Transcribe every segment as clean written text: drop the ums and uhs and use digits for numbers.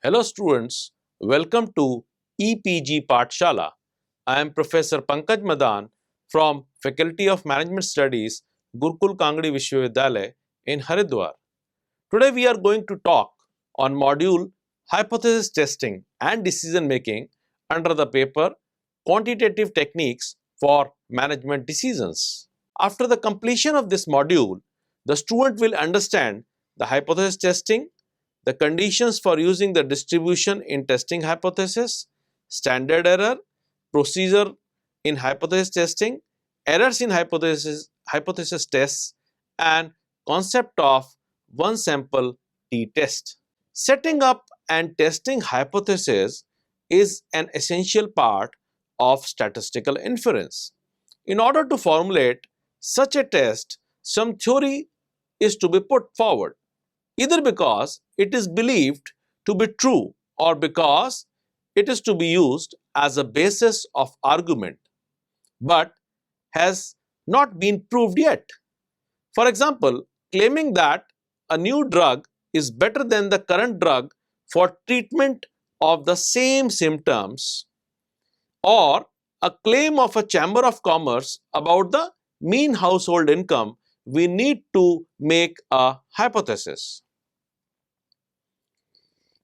Hello students, welcome to EPG Pathshala. I am Professor Pankaj Madan from Faculty of Management Studies, Gurukul Kangadi Vishwavidyalaya in Haridwar. Today we are going to talk on module Hypothesis Testing and Decision Making under the paper Quantitative Techniques for Management Decisions. After the completion of this module, the student will understand the hypothesis testing, the conditions for using the distribution in testing hypothesis, standard error, procedure in hypothesis testing, errors in hypothesis tests, and concept of one sample t-test. Setting up and testing hypotheses is an essential part of statistical inference. In order to formulate such a test, some theory is to be put forward, either because it is believed to be true or because it is to be used as a basis of argument, but has not been proved yet. For example, claiming that a new drug is better than the current drug for treatment of the same symptoms, or a claim of a chamber of commerce about the mean household income, we need to make a hypothesis.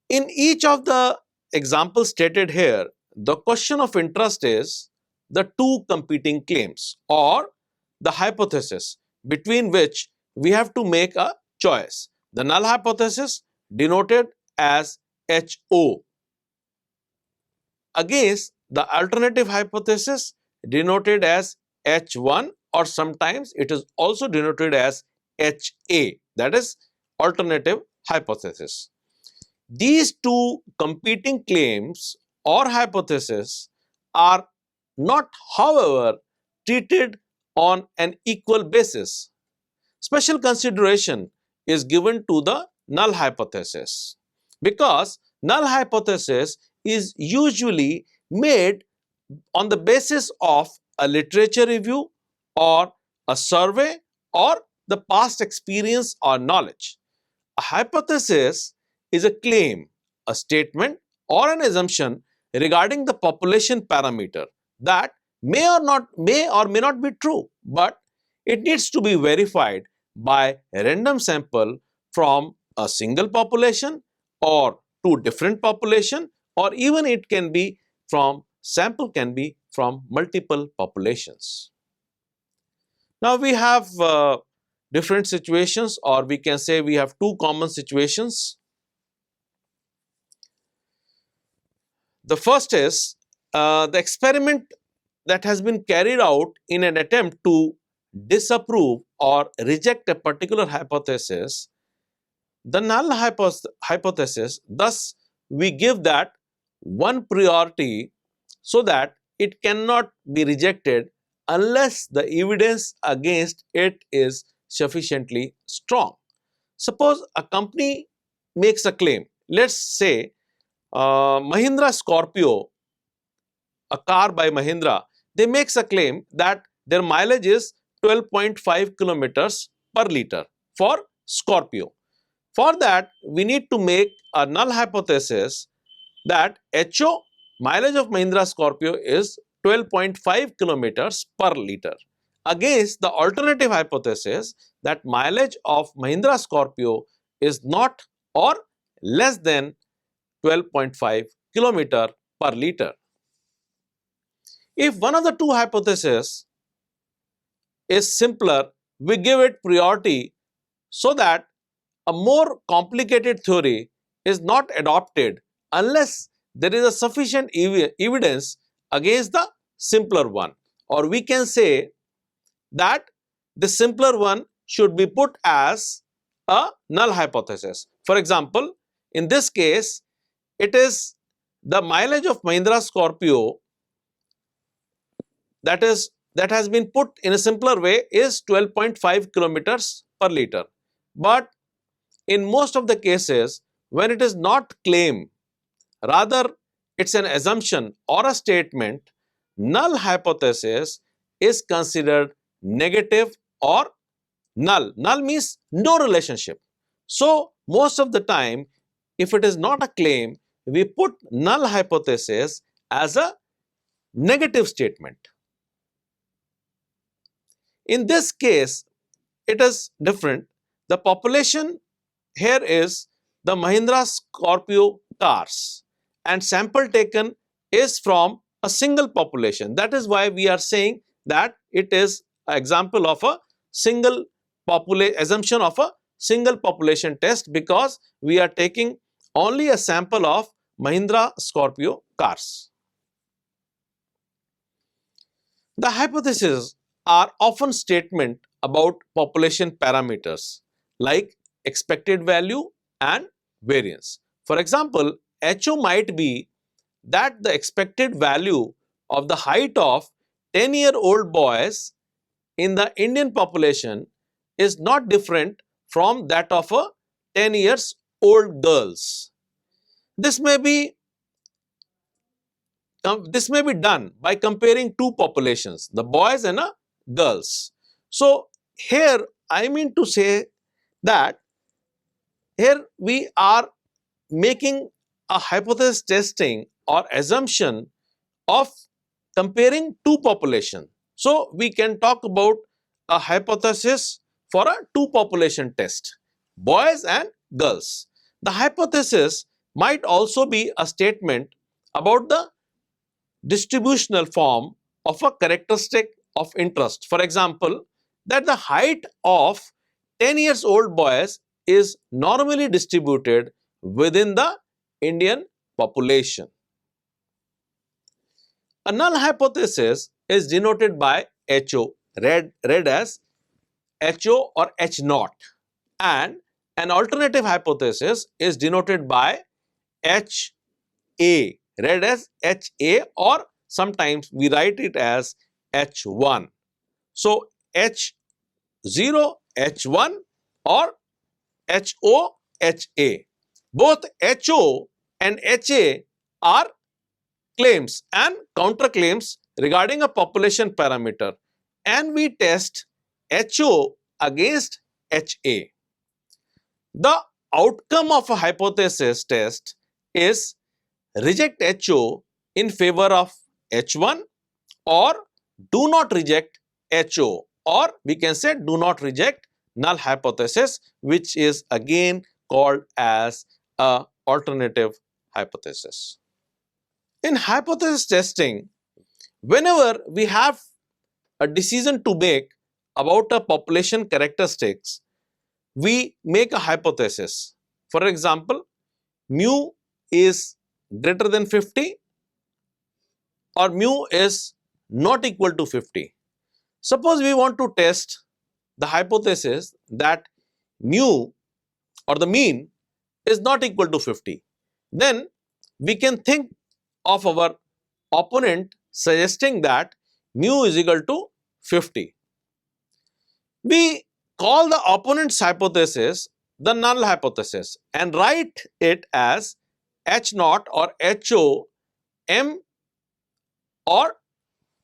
In each of the examples stated here, the question of interest is the two competing claims or the hypothesis between which we have to make a choice. The null hypothesis denoted as HO against the alternative hypothesis denoted as H1, or sometimes it is also denoted as HA, that is alternative hypothesis. These two competing claims or hypotheses are not, however, treated on an equal basis. Special consideration is given to the null hypothesis because null hypothesis is usually made on the basis of a literature review or a survey or the past experience or knowledge. A hypothesis is a claim, a statement, or an assumption regarding the population parameter that may or may not be true, but it needs to be verified by a random sample from a single population or two different population, or even it can be from sample can be from multiple populations. Now we have different situations, or we can say we have two common situations. The first is the experiment that has been carried out in an attempt to disapprove or reject a particular hypothesis, the null hypothesis. Thus, we give that one priority so that it cannot be rejected unless the evidence against it is sufficiently strong. Suppose a company makes a claim. Let's say Mahindra Scorpio, a car by Mahindra, they makes a claim that their mileage is 12.5 kilometers per liter for Scorpio. For that, we need to make a null hypothesis that HO, mileage of Mahindra Scorpio, is 12.5 kilometers per liter against the alternative hypothesis that mileage of Mahindra Scorpio is not or less than 12.5 kilometer per liter. If one of the two hypotheses is simpler, we give it priority so that a more complicated theory is not adopted unless there is a sufficient evidence against the simpler one, or we can say that the simpler one should be put as a null hypothesis. For example, in this case, it is the mileage of Mahindra Scorpio that has been put in a simpler way is 12.5 kilometers per liter. But in most of the cases, when it is not claim, rather it's an assumption or a statement, null hypothesis is considered negative or null. Null means no relationship. So most of the time, if it is not a claim, we put null hypothesis as a negative statement. In this case, it is different. The population here is the Mahindra Scorpio cars, and sample taken is from a single population. That is why we are saying that it is an example of a single assumption of a single population test, because we are taking only a sample of Mahindra Scorpio cars. The hypotheses are often statements about population parameters like expected value and variance. For example, HO might be that the expected value of the height of 10-year-old boys in the Indian population is not different from that of a 10 years old girls. This may be done by comparing two populations, the boys and girls. So here I mean to say that here we are making a hypothesis testing or assumption of comparing two populations. So we can talk about a hypothesis for a two population test, boys and girls. The hypothesis might also be a statement about the distributional form of a characteristic of interest. For example, that the height of 10 years old boys is normally distributed within the Indian population. A null hypothesis is denoted by HO, read as HO or H naught, and an alternative hypothesis is denoted by HA, read as HA, or sometimes we write it as H1. So H0, H1 or HO, HA. Both HO and HA are claims and counterclaims regarding a population parameter, and we test HO against HA. The outcome of a hypothesis test is reject HO in favor of H1, or do not reject HO, or we can say do not reject null hypothesis, which is again called as a alternative hypothesis. In hypothesis testing, whenever we have a decision to make about a population characteristics, we make a hypothesis. For example, mu is greater than 50 or mu is not equal to 50. Suppose we want to test the hypothesis that mu or the mean is not equal to 50. Then we can think of our opponent suggesting that mu is equal to 50. We call the opponent's hypothesis the null hypothesis and write it as H naught or HO m, or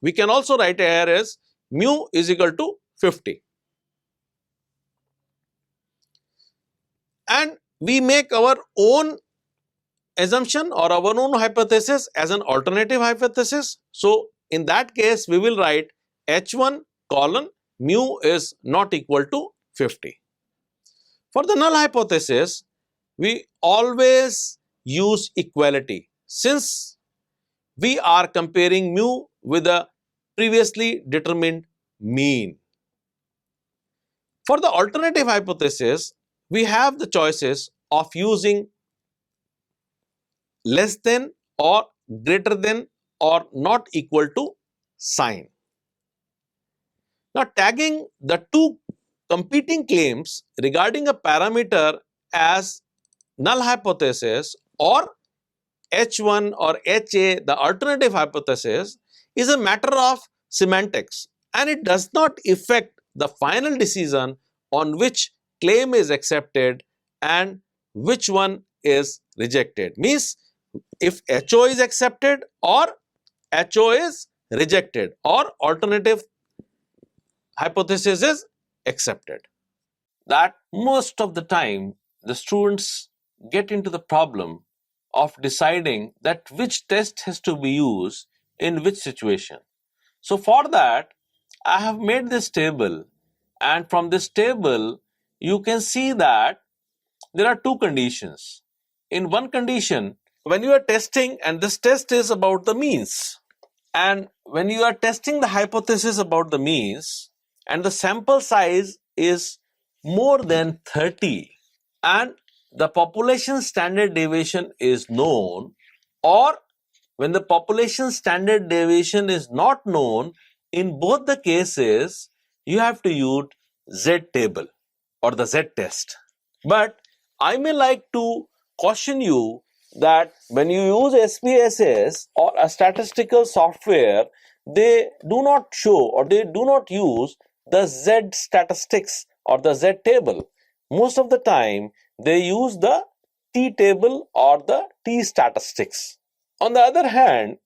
we can also write here as mu is equal to 50. And we make our own assumption or our own hypothesis as an alternative hypothesis. So in that case, we will write H1 colon mu is not equal to 50. For the null hypothesis, we always use equality, since we are comparing mu with a previously determined mean. For the alternative hypothesis, we have the choices of using less than or greater than or not equal to sign. Now, tagging the two competing claims regarding a parameter as null hypothesis or H1 or HA, the alternative hypothesis, is a matter of semantics, and it does not affect the final decision on which claim is accepted and which one is rejected. Means if HO is accepted or HO is rejected, or alternative hypothesis is accepted. That most of the time the students get into the problem of deciding that which test has to be used in which situation. So for that, I have made this table, and from this table you can see that there are two conditions. In one condition, when you are testing, and this test is about the means, and when you are testing the hypothesis about the means, and the sample size is more than 30, and the population standard deviation is known, or when the population standard deviation is not known, in both the cases you have to use Z table or the Z test. But I may like to caution you that when you use SPSS or a statistical software, they do not show or they do not use the Z statistics or the Z table. Most of the time, they use the T table or the T statistics. On the other hand,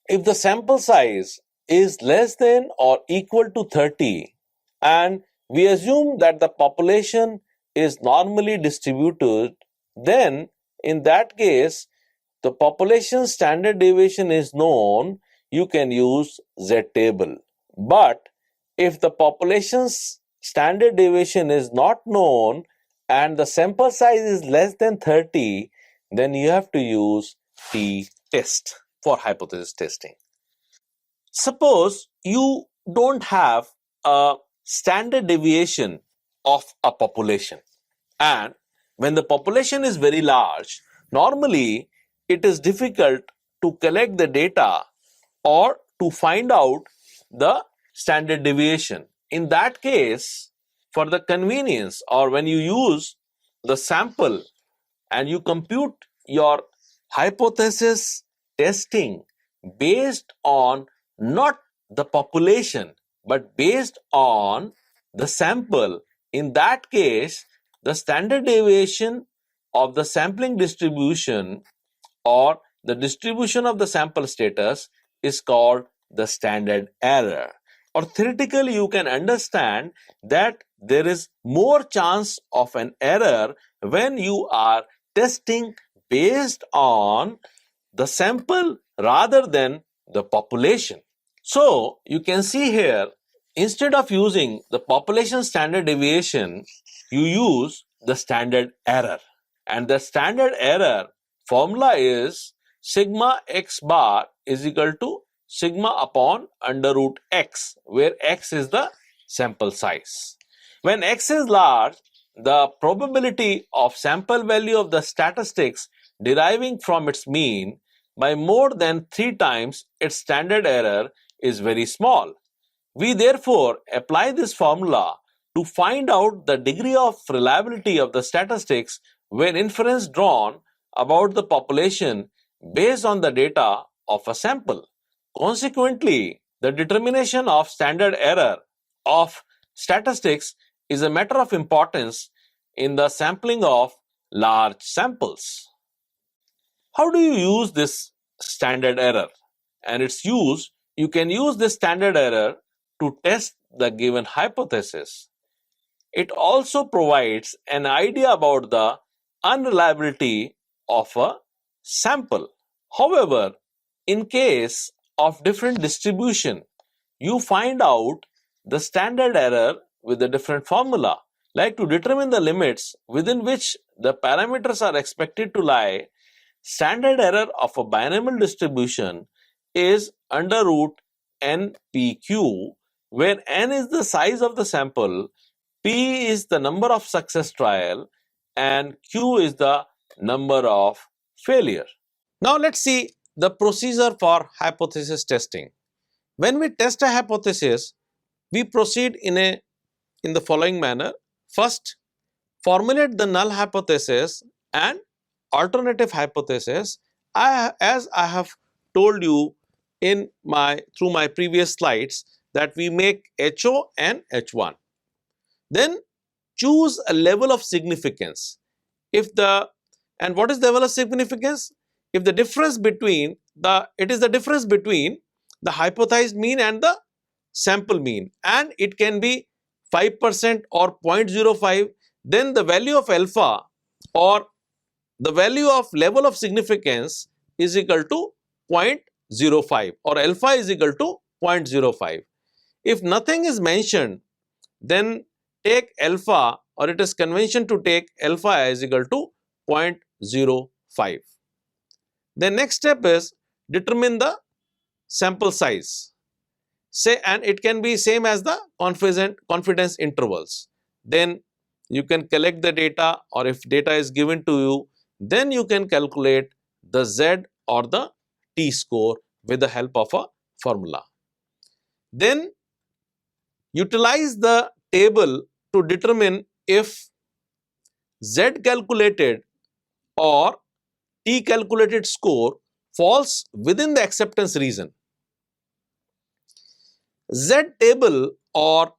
if the sample size is less than or equal to 30, and we assume that the population is normally distributed, then in that case, the population standard deviation is known, you can use Z table. But if the population's standard deviation is not known and the sample size is less than 30, then you have to use T test for hypothesis testing. Suppose you don't have a standard deviation of a population, and when the population is very large, normally it is difficult to collect the data or to find out the standard deviation. In that case, for the convenience, or when you use the sample and you compute your hypothesis testing based on not the population but based on the sample, in that case the standard deviation of the sampling distribution or the distribution of the sample status is called the standard error. Or theoretically, you can understand that there is more chance of an error when you are testing based on the sample rather than the population. So you can see here, instead of using the population standard deviation, you use the standard error. And the standard error formula is sigma x bar is equal to sigma upon under root x, where x is the sample size. When x is large, the probability of sample value of the statistics deriving from its mean by more than 3 times its standard error is very small. We therefore apply this formula to find out the degree of reliability of the statistics when inference drawn about the population based on the data of a sample. Consequently, the determination of standard error of statistics is a matter of importance in the sampling of large samples. How do you use this standard error? And its use, you can use this standard error to test the given hypothesis. It also provides an idea about the unreliability of a sample. However, in case of different distribution, you find out the standard error with a different formula. Like to determine the limits within which the parameters are expected to lie, standard error of a binomial distribution is under root npq, where n is the size of the sample, p is the number of success trial, and q is the number of failure. Now let's see the procedure for hypothesis testing. When we test a hypothesis, we proceed in the following manner. First, formulate the null hypothesis and alternative hypothesis, as I have told you through my previous slides, that we make HO and H1. Then choose a level of significance. And what is the level of significance? If the difference between it is the difference between the hypothesized mean and the sample mean, and it can be 5% or 0.05, then the value of alpha or the value of level of significance is equal to 0.05 or alpha is equal to 0.05. If nothing is mentioned, then take alpha, or it is convention to take alpha as equal to 0.05. The next step is determine the sample size. Say, and it can be same as the confidence intervals. Then you can collect the data, or if data is given to you, then you can calculate the Z or the T score with the help of a formula. Then utilize the table to determine if Z calculated or T calculated score falls within the acceptance region. Z table or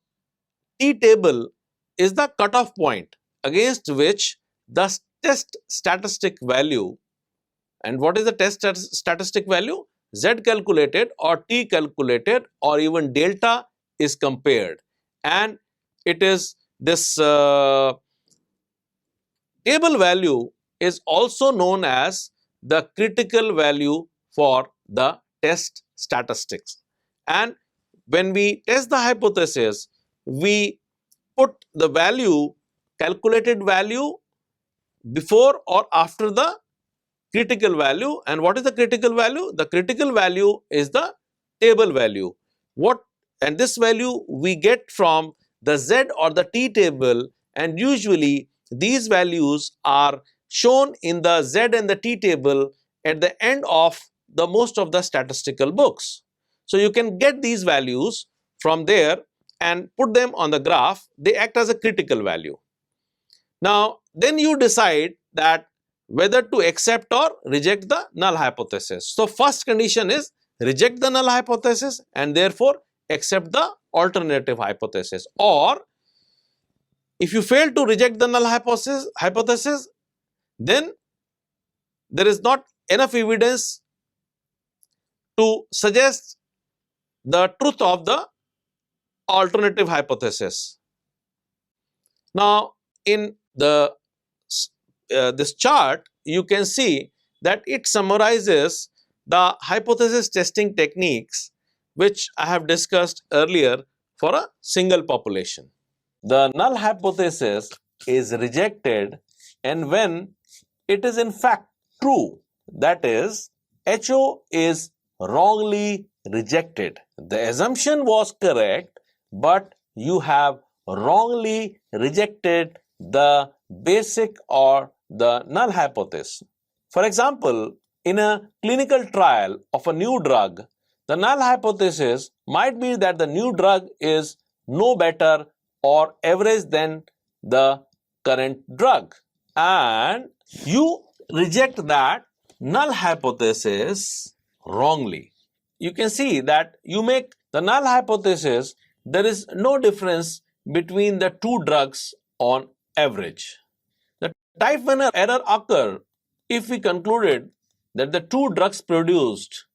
T table is the cutoff point against which the test statistic value, and what is the test statistic value? Z calculated or T calculated or even delta is compared, and it is this table value is also known as the critical value for the test statistics. And when we test the hypothesis, we put the value, calculated value, before or after the critical value. And what is the critical value? The critical value is the table value. And this value we get from the Z or the T table, and usually these values are shown in the Z and the T table at the end of the most of the statistical books. So you can get these values from there and put them on the graph. They act as a critical value. Now then you decide that whether to accept or reject the null hypothesis. So first condition is reject the null hypothesis and therefore accept the alternative hypothesis. Or if you fail to reject the null hypothesis, then there is not enough evidence to suggest the truth of the alternative hypothesis. Now in the this chart, you can see that it summarizes the hypothesis testing techniques which I have discussed earlier for a single population. The null hypothesis is rejected, and when it is in fact true, that is, HO is wrongly rejected. The assumption was correct, but you have wrongly rejected the basic or the null hypothesis. For example, in a clinical trial of a new drug, the null hypothesis might be that the new drug is no better or average than the current drug, and you reject that null hypothesis wrongly. You can see that you make the null hypothesis there is no difference between the two drugs on average. The type 1 error occur if we concluded that the two drugs produced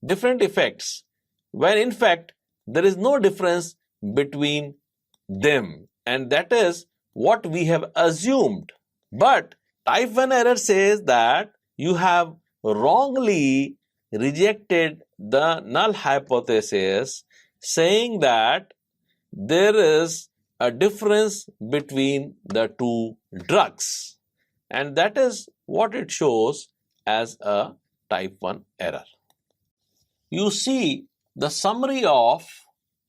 different effects, when in fact there is no difference between them, and that is what we have assumed. But type 1 error says that you have wrongly rejected the null hypothesis, saying that there is a difference between the two drugs, and that is what it shows as a type 1 error. You see the summary of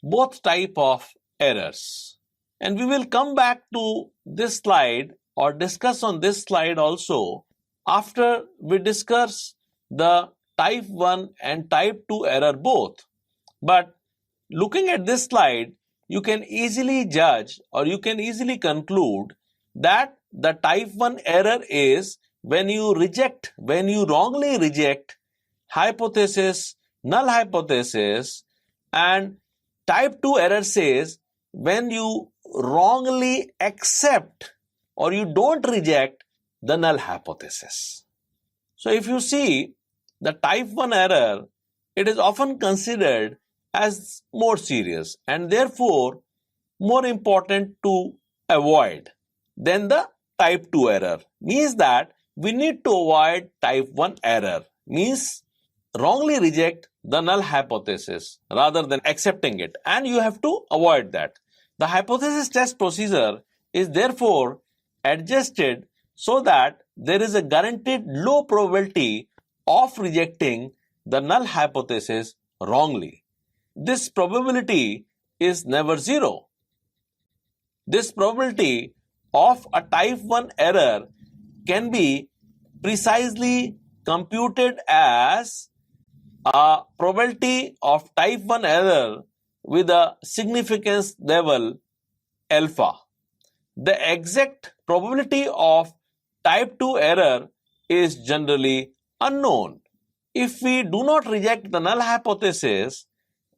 both type of errors, and we will come back to this slide or discuss on this slide also after we discuss the type 1 and type 2 error both. But looking at this slide, you can easily judge or you can easily conclude that the type 1 error is when you wrongly reject hypothesis, null hypothesis, and type 2 error says when you wrongly accept or you don't reject the null hypothesis. So if you see the type 1 error, it is often considered as more serious and therefore more important to avoid than the type 2 error. Means that we need to avoid type 1 error, means wrongly reject the null hypothesis rather than accepting it, and you have to avoid that. The hypothesis test procedure is therefore adjusted so that there is a guaranteed low probability of rejecting the null hypothesis wrongly. This probability is never zero. This probability of a type 1 error can be precisely computed as a probability of type 1 error with a significance level alpha. The exact probability of type 2 error is generally unknown. If we do not reject the null hypothesis,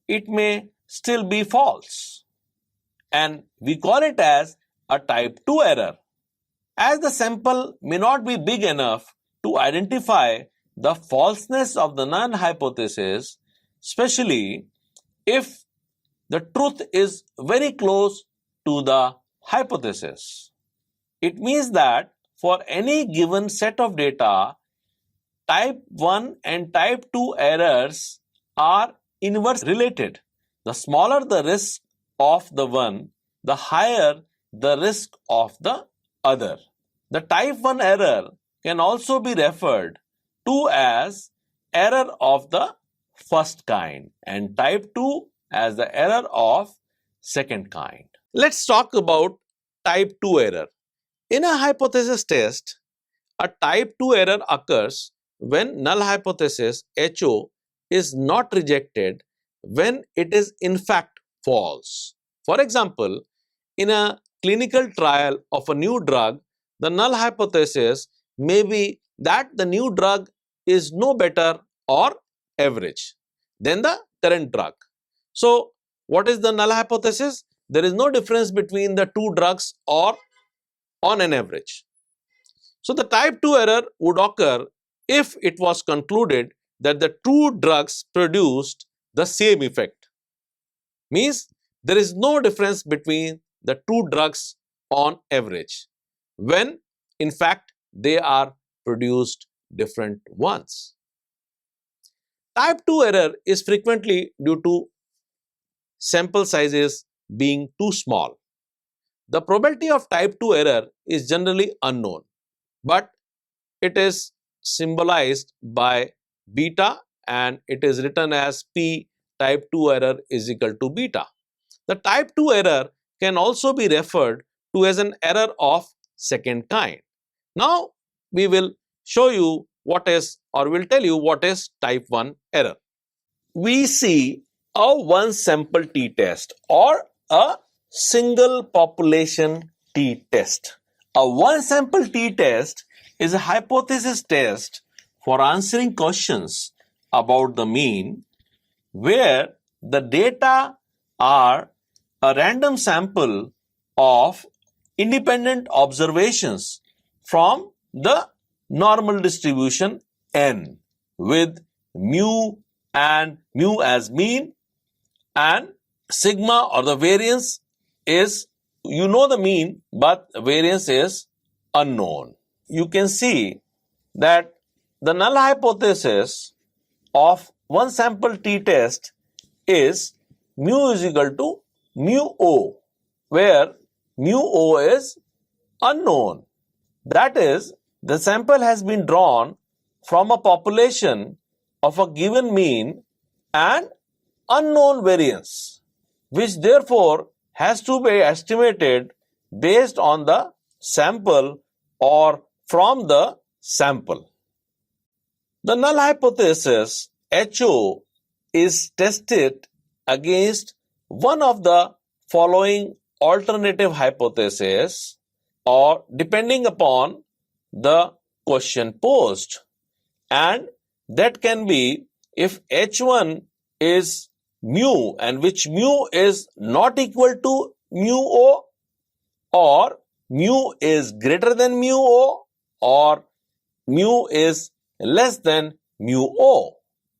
it may still be false, and we call it as a type 2 error. As the sample may not be big enough to identify the falseness of the null hypothesis, especially if the truth is very close to the hypothesis. It means that for any given set of data, type 1 and type 2 errors are inverse related. The smaller the risk of the one, the higher the risk of the other. The type 1 error can also be referred to as error of the first kind and type 2 as the error of second kind. Let's talk about type 2 error. In a hypothesis test, a type 2 error occurs when null hypothesis HO is not rejected when it is in fact false. For example, in a clinical trial of a new drug, the null hypothesis may be that the new drug is no better or average than the current drug. So, what is the null hypothesis? There is no difference between the two drugs or on an average. So, the type 2 error would occur if it was concluded that the two drugs produced the same effect. Means there is no difference between the two drugs on average, when in fact they are produced different ones. Type 2 error is frequently due to sample sizes being too small. The probability of type 2 error is generally unknown, but it is symbolized by beta and it is written as P type 2 error is equal to beta. The type 2 error can also be referred to as an error of second kind. Now, we will show you what is, or will tell you what is type 1 error. We see a one sample t-test or a single population t-test. A one sample t-test is a hypothesis test for answering questions about the mean, where the data are a random sample of independent observations from the normal distribution n with mu and mu as mean, and sigma or the variance is, you know the mean, but variance is unknown. You can see that the null hypothesis of one sample t-test is mu is equal to mu o, where mu o is unknown. That is, the sample has been drawn from a population of a given mean and unknown variance, which therefore has to be estimated based on the sample or from the sample. The null hypothesis HO is tested against one of the following alternative hypotheses or depending upon the question posed, and that can be if H1 is mu and which mu is not equal to mu o, or mu is greater than mu o, or mu is less than mu o.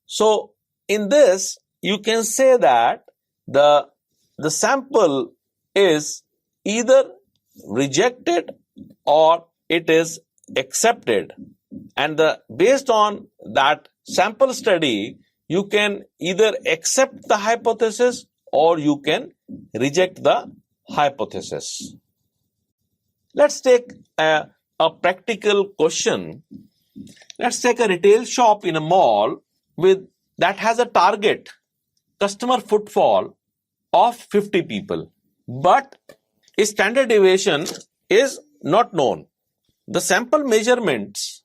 So in this you can say that the sample is either rejected or it is accepted, and based on that sample study, you can either accept the hypothesis or you can reject the hypothesis. Let's take a practical question. Let's take a retail shop in a mall that has a target customer footfall of 50 people, but a standard deviation is not known. The sample measurements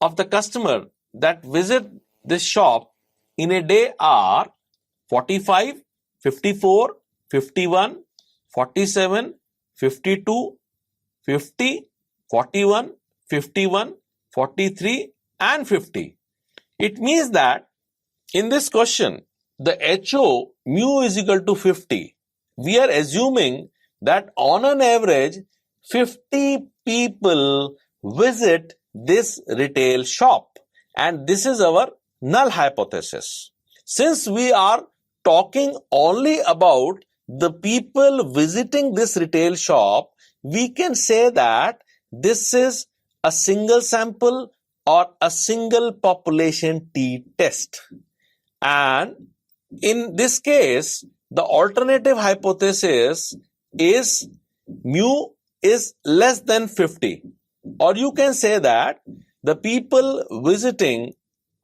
of the customer that visit this shop in a day are 45, 54, 51, 47, 52, 50, 41, 51, 43 and 50. It means that in this question, the HO mu is equal to 50. We are assuming that on an average, 50 people visit this retail shop, and this is our null hypothesis. Since we are talking only about the people visiting this retail shop, we can say that this is a single sample or a single population t-test. And in this case, the alternative hypothesis is mu is less than 50. Or you can say that the people visiting,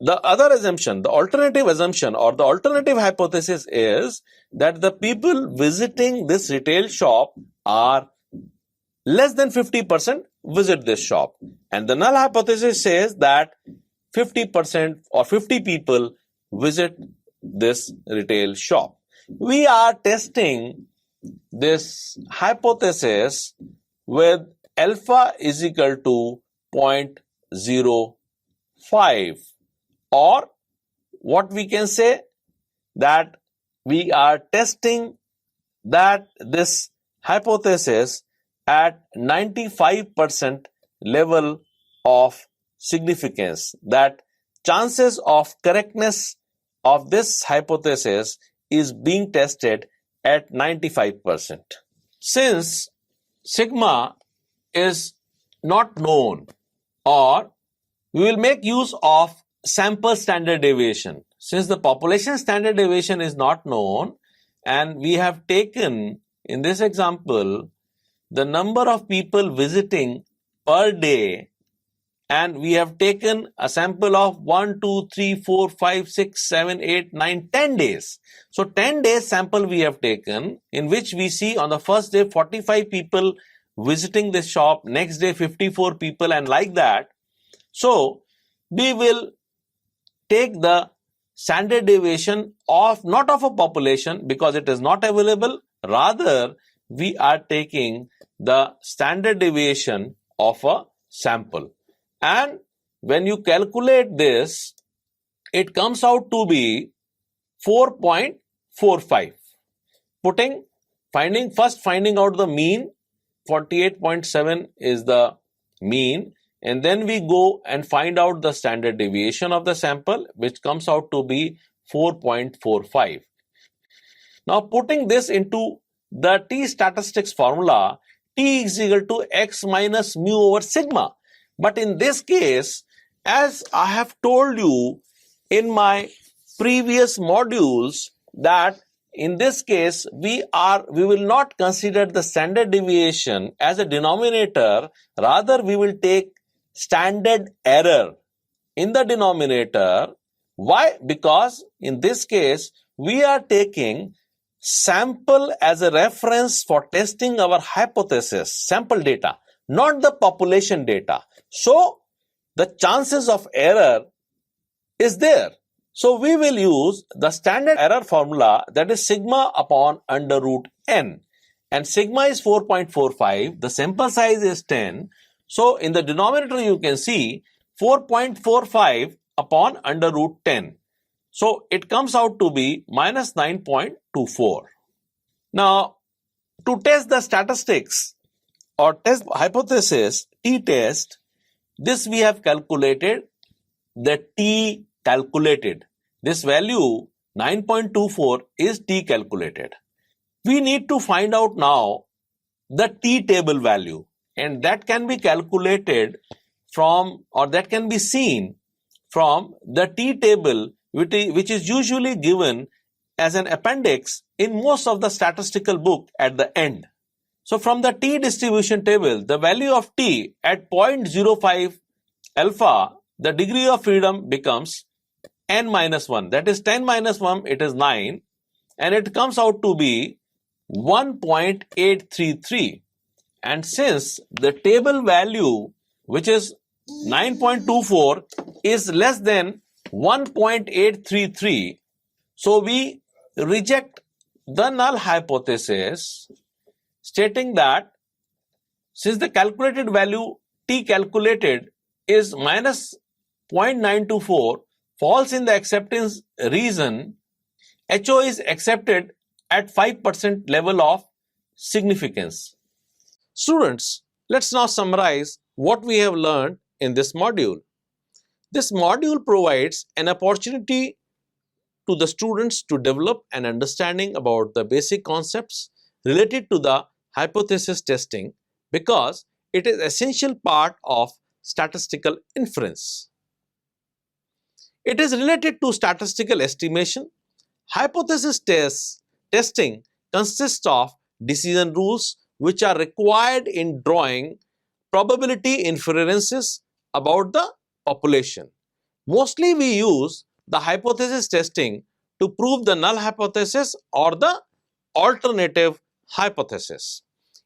the other assumption, the alternative assumption or the alternative hypothesis is that the people visiting this retail shop are less than 50% visit this shop. And the null hypothesis says that 50% or 50 people visit this retail shop. We are testing this hypothesis with alpha is equal to 0.05, or what we can say that we are testing that this hypothesis at 95% level of significance, that chances of correctness of this hypothesis is being tested at 95%. Since sigma is not known, or we will make use of sample standard deviation. Since the population standard deviation is not known, and we have taken in this example the number of people visiting per day, and we have taken a sample of 1, 2, 3, 4, 5, 6, 7, 8, 9, 10 days. So 10 days sample we have taken, in which we see on the first day 45 people visiting this shop, next day 54 people, and like that. So we will take the standard deviation of not of a population because it is not available, rather we are taking the standard deviation of a sample. And when you calculate this, it comes out to be 4.45. Finding out the mean, 48.7 is the mean, and then we go and find out the standard deviation of the sample, which comes out to be 4.45. Now putting this into the t statistics formula, t is equal to x minus mu over sigma. But in this case, as I have told you in my previous modules, that in this case we will not consider the standard deviation as a denominator, rather we will take standard error in the denominator. Why? Because in this case we are taking sample as a reference for testing our hypothesis, sample data, not the population data. So the chances of error is there. So we will use the standard error formula, that is sigma upon under root n, and sigma is 4.45, the sample size is 10. So in the denominator you can see 4.45 upon under root 10. So it comes out to be minus 9.24. Now to test the statistics or test hypothesis t-test, this we have calculated the t calculated. This value 9.24 is t calculated. We need to find out now the t table value, and that can be calculated from, or that can be seen from the T table, which is usually given as an appendix in most of the statistical book at the end. So from the T distribution table, the value of T at 0.05 alpha, the degree of freedom becomes n minus 1. That is 10 minus 1, it is 9, and it comes out to be 1.833. And since the table value, which is 9.24, is less than 1.833, so we reject the null hypothesis, stating that since the calculated value T calculated is minus 0.924 falls in the acceptance region, HO is accepted at 5% level of significance. Students, let's now summarize what we have learned in this module. This module provides an opportunity to the students to develop an understanding about the basic concepts related to the hypothesis testing, because it is an essential part of statistical inference. It is related to statistical estimation. Hypothesis testing consists of decision rules which are required in drawing probability inferences about the population. Mostly we use the hypothesis testing to prove the null hypothesis or the alternative hypothesis.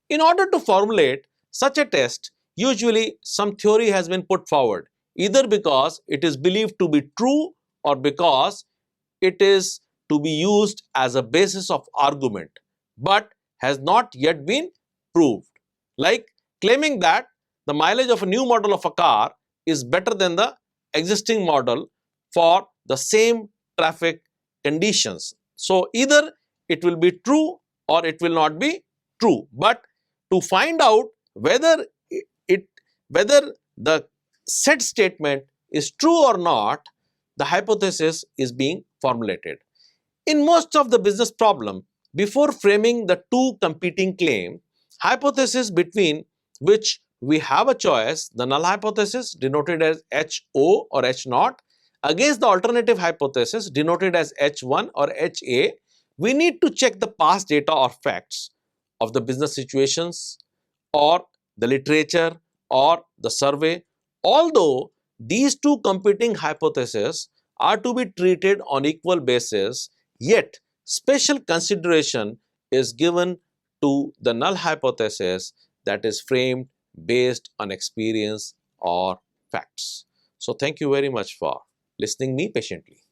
In order to formulate such a test, usually some theory has been put forward, either because it is believed to be true or because it is to be used as a basis of argument, but has not yet been proved. Like claiming that the mileage of a new model of a car is better than the existing model for the same traffic conditions. So either it will be true or it will not be true. But to find out whether the said statement is true or not, the hypothesis is being formulated. In most of the business problem, before framing the two competing claim hypothesis between which we have a choice, the null hypothesis denoted as HO or H naught against the alternative hypothesis denoted as H1 or HA, we need to check the past data or facts of the business situations or the literature or the survey. Although these two competing hypotheses are to be treated on equal basis, yet special consideration is given to the null hypothesis that is framed based on experience or facts. So thank you very much for listening me patiently.